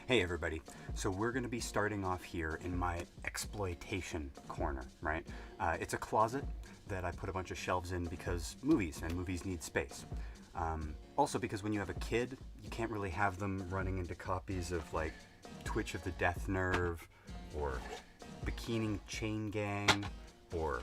Hey everybody, so we're going to be starting off here in my exploitation corner, right? It's a closet that I put a bunch of shelves in because movies need space. Also because when you have a kid, you can't really have them running into copies of like Twitch of the Death Nerve or Bikini Chain Gang or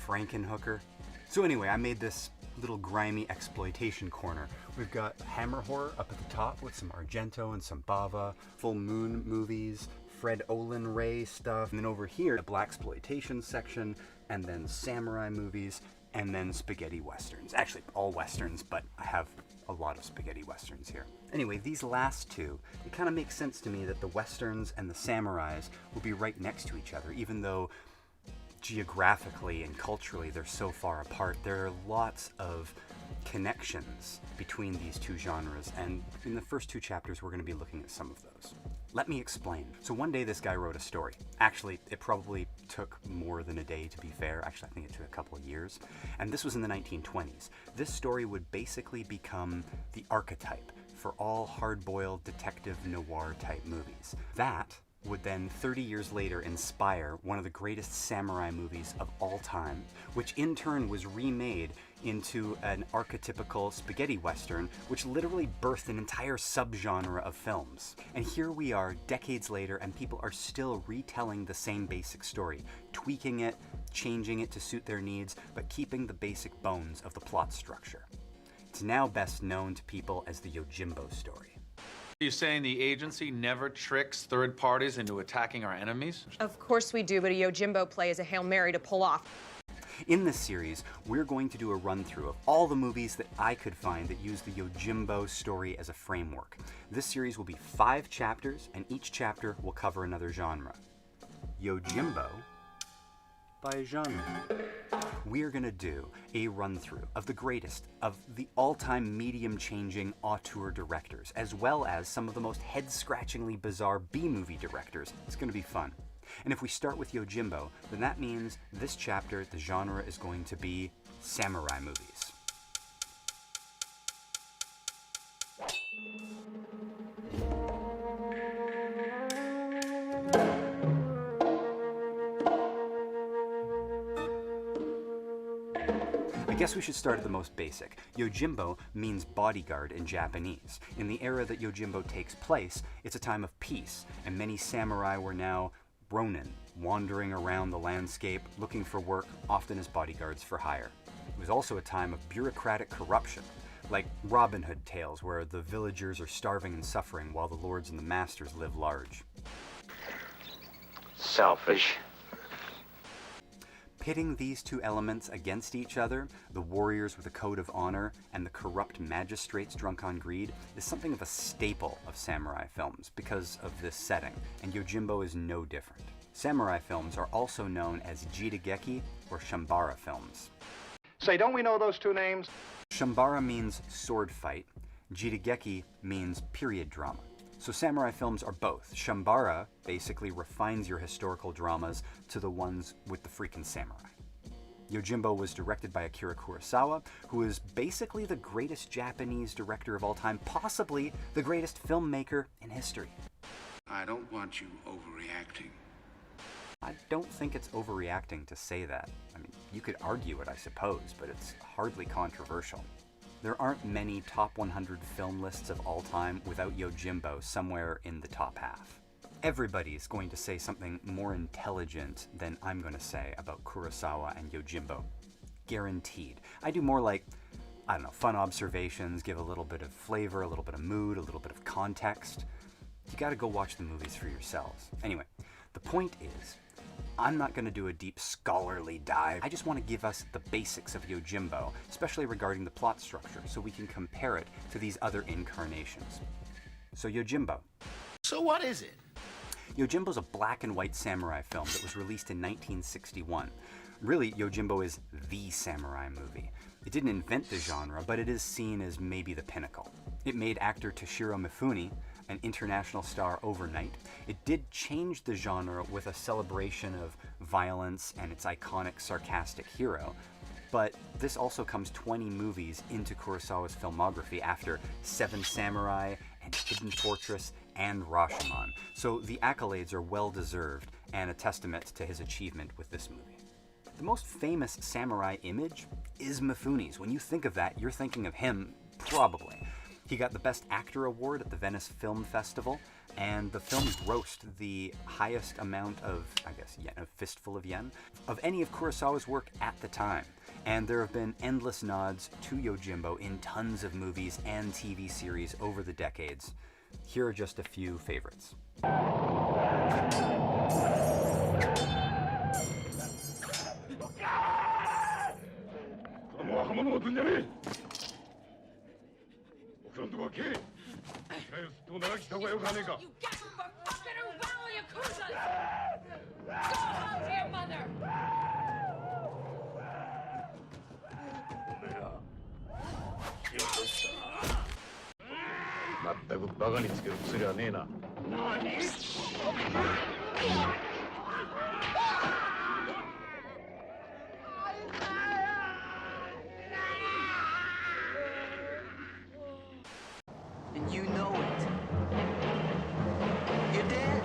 Frankenhooker. So anyway, I made this little grimy exploitation corner. We've got Hammer Horror up at the top with some Argento and some Bava, Full Moon movies, Fred Olin Ray stuff, and then over here, the blaxploitation section, and then samurai movies, and then spaghetti westerns. Actually, all westerns, but I have a lot of spaghetti westerns here. Anyway, these last two, it kind of makes sense to me that the westerns and the samurais will be right next to each other, even though geographically and culturally they're so far apart. There are lots of connections between these two genres, and in the first two chapters we're going to be looking at some of those. Let me explain. So one day this guy wrote a story. Actually, it probably took more than a day, to be fair. Actually, I think it took a couple of years. And this was in the 1920s. This story would basically become the archetype for all hard-boiled detective noir type movies. That would then 30 years later inspire one of the greatest samurai movies of all time, which in turn was remade into an archetypical spaghetti western, which literally birthed an entire subgenre of films. And here we are decades later, and people are still retelling the same basic story, tweaking it, changing it to suit their needs, but keeping the basic bones of the plot structure. It's now best known to people as the Yojimbo story. Are you saying the agency never tricks third parties into attacking our enemies? Of course we do, but a Yojimbo play is a Hail Mary to pull off. In this series, we're going to do a run-through of all the movies that I could find that use the Yojimbo story as a framework. This series will be 5 chapters, and each chapter will cover another genre. Yojimbo by genre. We're going to do a run-through of the greatest of the all-time medium-changing auteur directors, as well as some of the most head-scratchingly bizarre B-movie directors. It's going to be fun. And if we start with Yojimbo, then that means this chapter, the genre is going to be samurai movies. I guess we should start at the most basic. Yojimbo means bodyguard in Japanese. In the era that Yojimbo takes place, it's a time of peace, and many samurai were now ronin, wandering around the landscape, looking for work, often as bodyguards for hire. It was also a time of bureaucratic corruption, like Robin Hood tales where the villagers are starving and suffering while the lords and the masters live large. Selfish. Pitting these two elements against each other, the warriors with a code of honor and the corrupt magistrates drunk on greed, is something of a staple of samurai films because of this setting, and Yojimbo is no different. Samurai films are also known as Jitageki or Shambara films. Say, don't we know those two names? Shambara means sword fight, Jitageki means period drama. So samurai films are both. Shambara basically refines your historical dramas to the ones with the freaking samurai. Yojimbo was directed by Akira Kurosawa, who is basically the greatest Japanese director of all time, possibly the greatest filmmaker in history. I don't want you overreacting. I don't think it's overreacting to say that. I mean, you could argue it, I suppose, but it's hardly controversial. There aren't many top 100 film lists of all time without Yojimbo somewhere in the top half. Everybody's going to say something more intelligent than I'm going to say about Kurosawa and Yojimbo. Guaranteed. I do more like, I don't know, fun observations, give a little bit of flavor, a little bit of mood, a little bit of context. You gotta go watch the movies for yourselves. Anyway, the point is, I'm not going to do a deep scholarly dive. I just want to give us the basics of Yojimbo, especially regarding the plot structure, so we can compare it to these other incarnations. So Yojimbo. So what is it? Yojimbo's a black and white samurai film that was released in 1961. Really, Yojimbo is the samurai movie. It didn't invent the genre, but it is seen as maybe the pinnacle. It made actor Toshiro Mifune an international star overnight. It did change the genre with a celebration of violence and its iconic sarcastic hero, but this also comes 20 movies into Kurosawa's filmography after Seven Samurai and Hidden Fortress and Rashomon, so the accolades are well deserved and a testament to his achievement with this movie. The most famous samurai image is Mifune's. When you think of that, you're thinking of him, probably. He got the Best Actor award at the Venice Film Festival, and the film grossed the highest amount of, I guess, yen, a fistful of yen, of any of Kurosawa's work at the time. And there have been endless nods to Yojimbo in tons of movies and TV series over the decades. Here are just a few favorites. You got from fucking around, Yakuza! Go home to your mother! まったくバカにつける薬はねえな。何？And you know it. You're dead.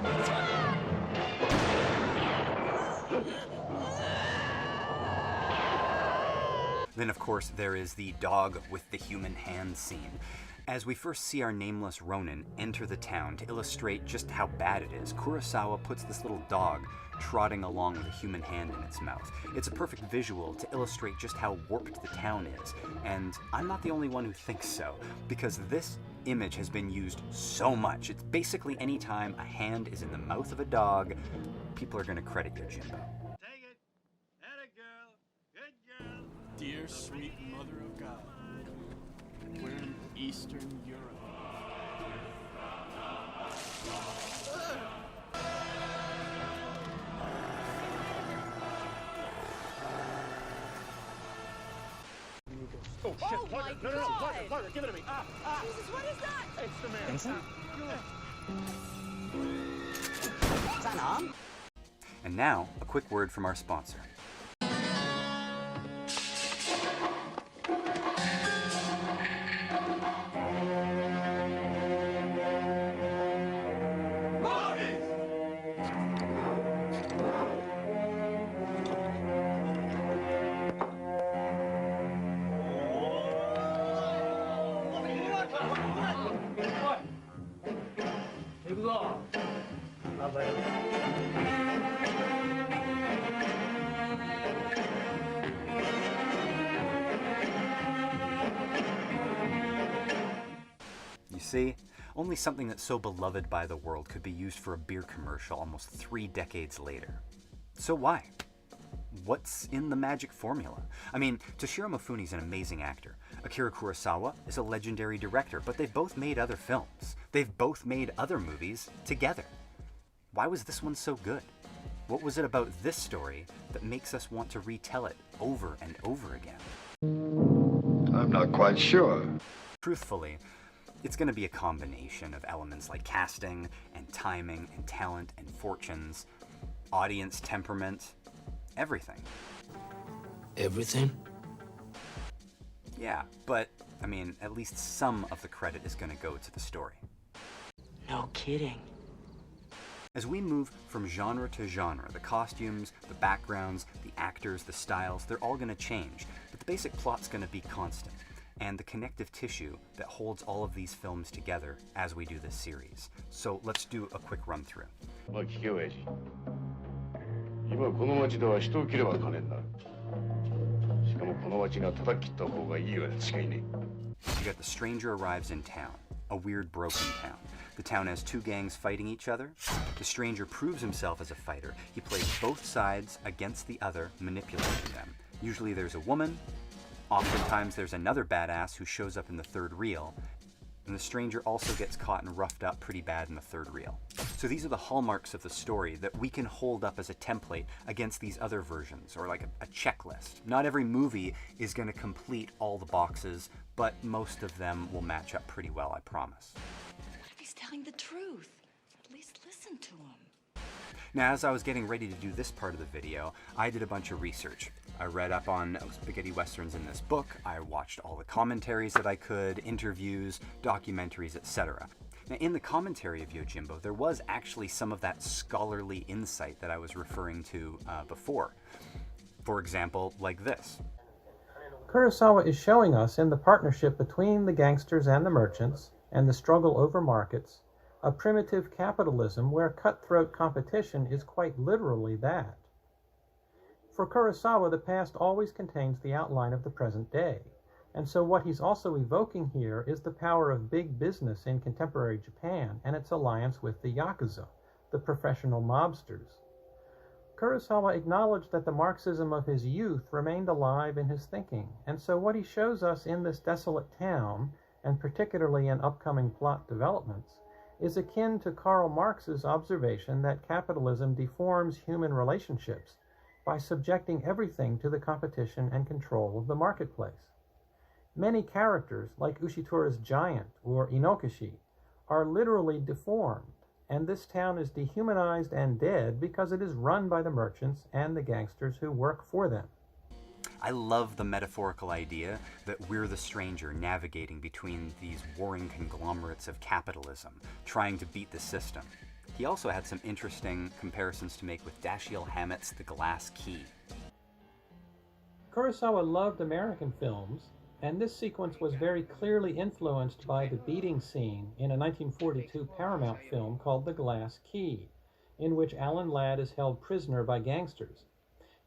Then, of course, there is the dog with the human hand scene. As we first see our nameless Ronin enter the town to illustrate just how bad it is, Kurosawa puts this little dog trotting along with a human hand in its mouth. It's a perfect visual to illustrate just how warped the town is, and I'm not the only one who thinks so, because this image has been used so much. It's basically any time a hand is in the mouth of a dog, people are going to credit Yojimbo. Take it. Atta girl. Good girl. Dear sweet mother of God, we're in Eastern Europe. Oh, shit, Parker! No, Parker, give it to me! Jesus, what is that? It's the man. Vincent? Is that an arm? And now, a quick word from our sponsor. You see, only something that's so beloved by the world could be used for a beer commercial almost 3 decades later. So why? What's in the magic formula? I mean, Toshiro Mifune is an amazing actor. Akira Kurosawa is a legendary director, but they've both made other films. They've both made other movies together. Why was this one so good? What was it about this story that makes us want to retell it over and over again? I'm not quite sure. Truthfully, it's going to be a combination of elements like casting and timing and talent and fortunes, audience temperament, everything. Everything? Yeah, but, I mean, at least some of the credit is going to go to the story. No kidding. As we move from genre to genre, the costumes, the backgrounds, the actors, the styles, they're all going to change, but the basic plot's going to be constant, and the connective tissue that holds all of these films together as we do this series. So let's do a quick run through. まあ聞けよ、エイジ。今この町では人を切れば金になる。しかもこの町が叩き切った方がいいように違いねえ。 You got the stranger arrives in town, a weird broken town. The town has 2 gangs fighting each other. The stranger proves himself as a fighter. He plays both sides against the other, manipulating them. Usually there's a woman. Oftentimes there's another badass who shows up in the 3rd reel. And the stranger also gets caught and roughed up pretty bad in the 3rd reel. So these are the hallmarks of the story that we can hold up as a template against these other versions, or like a checklist. Not every movie is going to complete all the boxes, but most of them will match up pretty well, I promise. What if he's telling the truth? At least listen to him. Now, as I was getting ready to do this part of the video, I did a bunch of research. I read up on spaghetti westerns in this book, I watched all the commentaries that I could, interviews, documentaries, etc. Now, in the commentary of Yojimbo, there was actually some of that scholarly insight that I was referring to before. For example, like this. Kurosawa is showing us in the partnership between the gangsters and the merchants, and the struggle over markets, a primitive capitalism where cutthroat competition is quite literally that. For Kurosawa, the past always contains the outline of the present day, and so what he's also evoking here is the power of big business in contemporary Japan and its alliance with the Yakuza, the professional mobsters. Kurosawa acknowledged that the Marxism of his youth remained alive in his thinking, and so what he shows us in this desolate town, and particularly in upcoming plot developments, is akin to Karl Marx's observation that capitalism deforms human relationships by subjecting everything to the competition and control of the marketplace. Many characters, like Ushitura's giant or Inokishi, are literally deformed, and this town is dehumanized and dead because it is run by the merchants and the gangsters who work for them. I love the metaphorical idea that we're the stranger navigating between these warring conglomerates of capitalism, trying to beat the system. He also had some interesting comparisons to make with Dashiell Hammett's The Glass Key. Kurosawa loved American films, and this sequence was very clearly influenced by the beating scene in a 1942 Paramount film called The Glass Key, in which Alan Ladd is held prisoner by gangsters.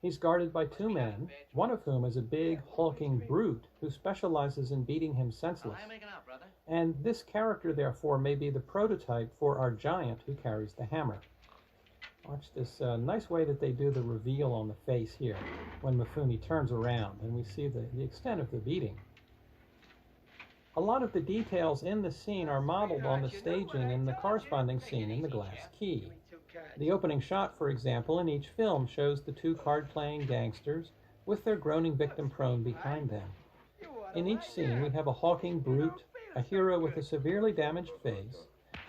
He's guarded by two men, one of whom is a big, hulking brute who specializes in beating him senseless. And this character, therefore, may be the prototype for our giant who carries the hammer. Watch this nice way that they do the reveal on the face here when Mifune turns around and we see the extent of the beating. A lot of the details in the scene are modeled on the staging in the corresponding scene in The Glass Key. The opening shot, for example, in each film shows the two card-playing gangsters with their groaning victim prone behind them. In each scene, we have a hulking brute, a hero with a severely damaged face,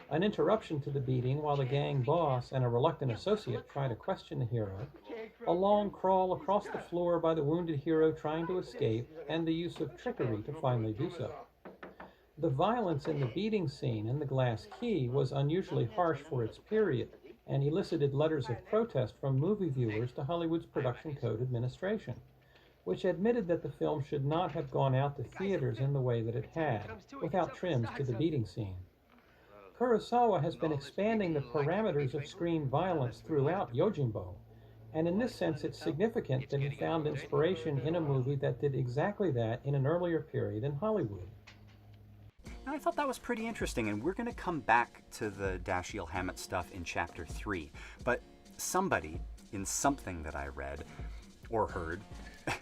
an interruption to the beating while the gang boss and a reluctant associate try to question the hero, a long crawl across the floor by the wounded hero trying to escape, and the use of trickery to finally do so. The violence in the beating scene in The Glass Key was unusually harsh for its period, and elicited letters of protest from movie viewers to Hollywood's Production Code Administration, which admitted that the film should not have gone out to theaters in the way that it had, without trims to the beating scene. Kurosawa has been expanding the parameters of screen violence throughout Yojimbo, and in this sense it's significant that he found inspiration in a movie that did exactly that in an earlier period in Hollywood. And I thought that was pretty interesting, and we're going to come back to the Dashiell Hammett stuff in Chapter 3. But somebody, in something that I read, or heard,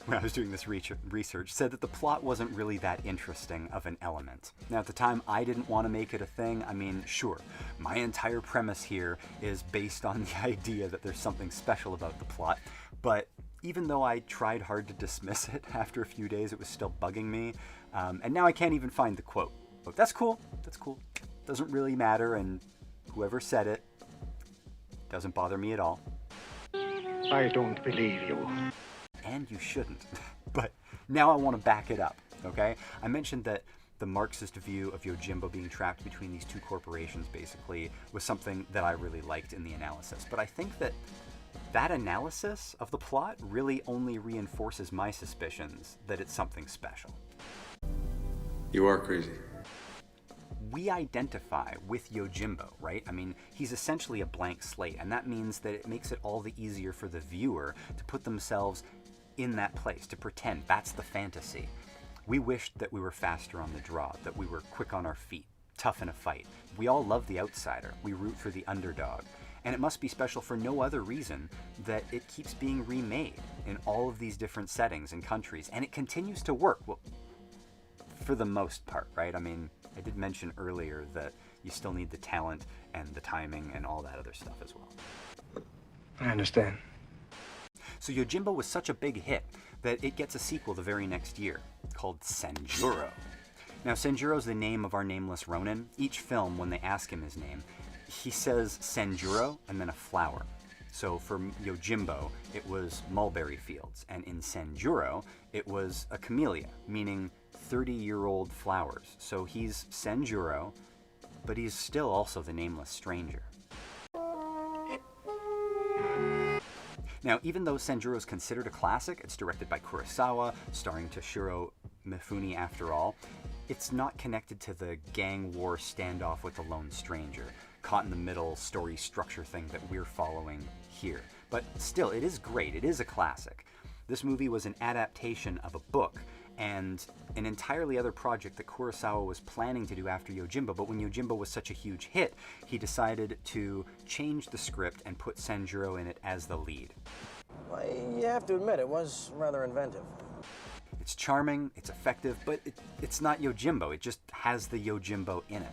when I was doing this research, said that the plot wasn't really that interesting of an element. Now, at the time, I didn't want to make it a thing. I mean, sure, my entire premise here is based on the idea that there's something special about the plot, but even though I tried hard to dismiss it, after a few days it was still bugging me, and now I can't even find the quote. But that's cool, doesn't really matter, and whoever said it doesn't bother me at all. I don't believe you. And you shouldn't. But now I want to back it up, okay? I mentioned that the Marxist view of Yojimbo being trapped between these two corporations, basically, was something that I really liked in the analysis. But I think that that analysis of the plot really only reinforces my suspicions that it's something special. You are crazy. We identify with Yojimbo, right? I mean, he's essentially a blank slate, and that means that it makes it all the easier for the viewer to put themselves in that place, to pretend that's the fantasy. We wished that we were faster on the draw, that we were quick on our feet, tough in a fight. We all love the outsider. We root for the underdog. And it must be special for no other reason that it keeps being remade in all of these different settings and countries, and it continues to work. Well, for the most part, right? I mean, I did mention earlier that you still need the talent and the timing and all that other stuff as well. I understand. So Yojimbo was such a big hit that it gets a sequel the very next year called Senjuro. Now, Senjuro's the name of our nameless Ronin. Each film, when they ask him his name, he says Senjuro and then a flower. So for Yojimbo, it was mulberry fields, and in Senjuro, it was a camellia, meaning 30-year-old flowers. So he's Senjuro, but he is still also the nameless stranger. Now, even though Sanjuro is considered a classic, it's directed by Kurosawa, starring Toshiro Mifune after all, it's not connected to the gang war standoff with the lone stranger, caught in the middle story structure thing that we're following here. But still, it is great. It is a classic. This movie was an adaptation of a book and an entirely other project that Kurosawa was planning to do after Yojimbo, but when Yojimbo was such a huge hit, he decided to change the script and put Sanjuro in it as the lead. Well, you have to admit, it was rather inventive. It's charming, it's effective, but it's not Yojimbo. It just has the Yojimbo in it.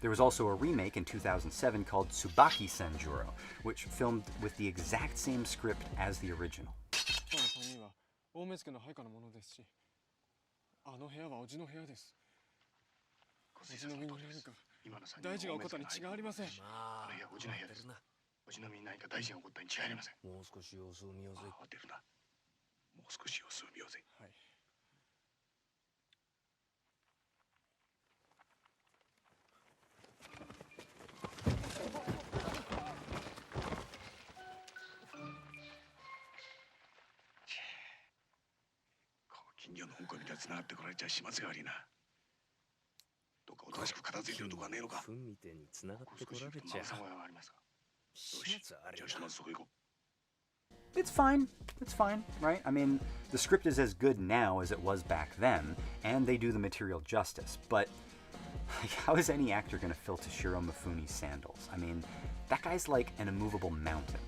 There was also a remake in 2007 called Tsubaki Sanjuro, which filmed with the exact same script as the original. It's fine. It's fine, right? I mean, the script is as good now as it was back then, and they do the material justice, but how is any actor going to fill Toshiro Mifune's sandals? I mean, that guy's like an immovable mountain.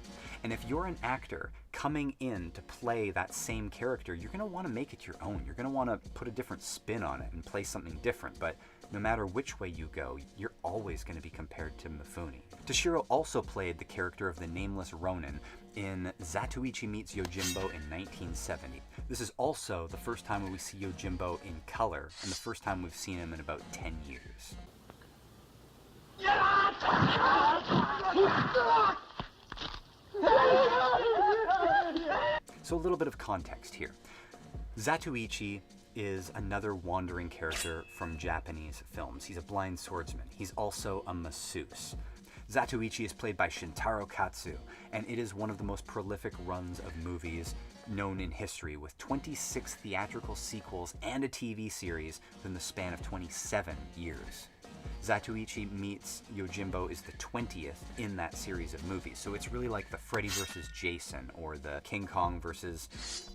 And if you're an actor coming in to play that same character, you're going to want to make it your own. You're going to want to put a different spin on it and play something different. But no matter which way you go, you're always going to be compared to Mifune. Toshiro also played the character of the nameless Ronin in Zatoichi Meets Yojimbo in 1970. This is also the first time we see Yojimbo in color, and the first time we've seen him in about 10 years. So a little bit of context here. Zatoichi is another wandering character from Japanese films. He's a blind swordsman. He's also a masseuse. Zatoichi is played by Shintaro Katsu, and it is one of the most prolific runs of movies known in history, with 26 theatrical sequels and a TV series within the span of 27 years. Zatoichi Meets Yojimbo is the 20th in that series of movies, so it's really like the Freddy vs. Jason or the King Kong vs.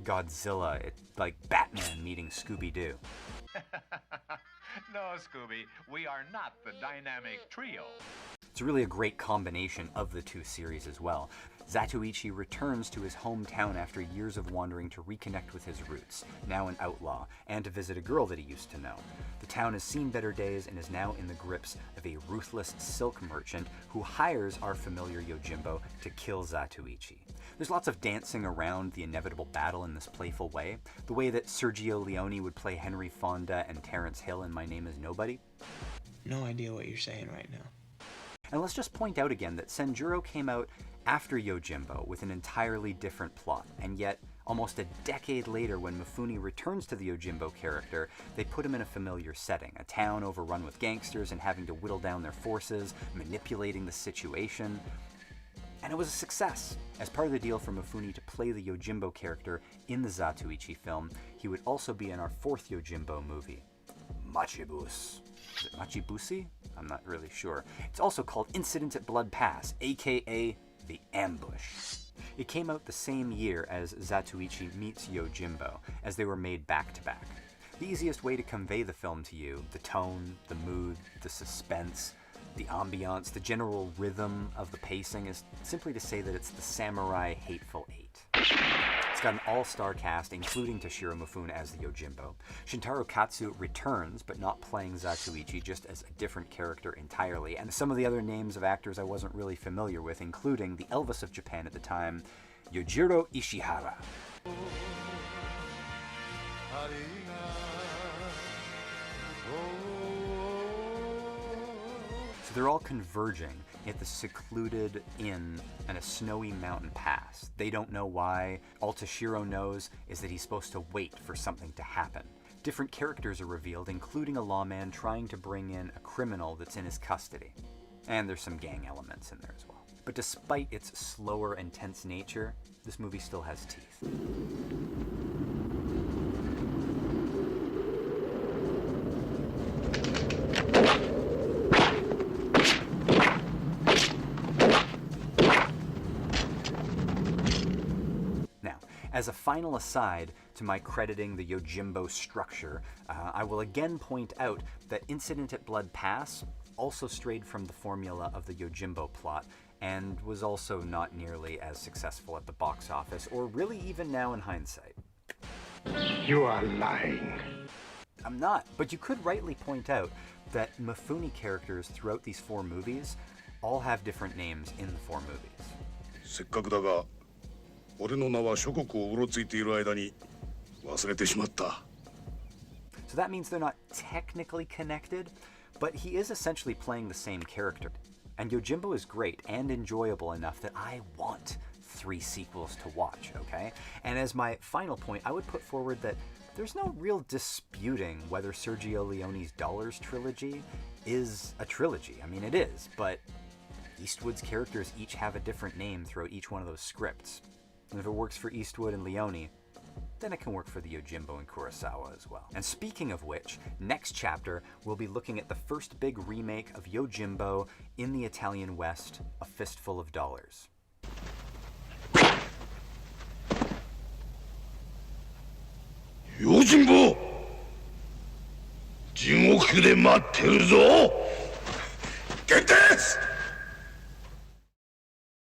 Godzilla. It's like Batman meeting Scooby-Doo. No, Scooby, we are not the dynamic trio. It's really a great combination of the two series as well. Zatoichi returns to his hometown after years of wandering to reconnect with his roots, now an outlaw, and to visit a girl that he used to know. The town has seen better days and is now in the grips of a ruthless silk merchant who hires our familiar Yojimbo to kill Zatoichi. There's lots of dancing around the inevitable battle in this playful way, the way that Sergio Leone would play Henry Fonda and Terence Hill in My Name is Nobody. No idea what you're saying right now. And let's just point out again that Sanjuro came out after Yojimbo with an entirely different plot, and yet almost a decade later when Mifune returns to the Yojimbo character, they put him in a familiar setting, a town overrun with gangsters and having to whittle down their forces, manipulating the situation. And it was a success. As part of the deal for Mifune to play the Yojimbo character in the Zatoichi film, he would also be in our fourth Yojimbo movie, Machibus. Is it Machibusi? I'm not really sure. It's also called Incident at Blood Pass, aka The Ambush. It came out the same year as Zatoichi Meets Yojimbo, as they were made back-to-back. The easiest way to convey the film to you, the tone, the mood, the suspense, the ambiance, the general rhythm of the pacing, is simply to say that it's the Samurai Hateful Eight. It's got an all-star cast, including Toshiro Mifune as the Yojimbo. Shintaro Katsu returns, but not playing Zatoichi, just as a different character entirely. And some of the other names of actors I wasn't really familiar with, including the Elvis of Japan at the time, Yojiro Ishihara. So they're all converging at the secluded inn in a snowy mountain pass. They don't know why. All Toshiro knows is that he's supposed to wait for something to happen. Different characters are revealed, including a lawman trying to bring in a criminal that's in his custody. And there's some gang elements in there as well. But despite its slower and tense nature, this movie still has teeth. Now, as a final aside to my crediting the Yojimbo structure, I will again point out that Incident at Blood Pass also strayed from the formula of the Yojimbo plot, and was also not nearly as successful at the box office, or really even now in hindsight. You are lying. I'm not, but you could rightly point out that Mifune characters throughout these 4 movies all have different names in the 4 movies. せっかくだが、俺の名は諸国をうろついている間に忘れてしまった。 So that means they're not technically connected, but he is essentially playing the same character. And Yojimbo is great and enjoyable enough that I want 3 sequels to watch, okay? And as my final point, I would put forward that there's no real disputing whether Sergio Leone's Dollars trilogy is a trilogy. I mean, it is, but Eastwood's characters each have a different name throughout each one of those scripts. And if it works for Eastwood and Leone, then it can work for the Yojimbo and Kurosawa as well. And speaking of which, next chapter we'll be looking at the first big remake of Yojimbo in the Italian West, A Fistful of Dollars. Yojimbo! 地獄で待ってるぞ! Get this!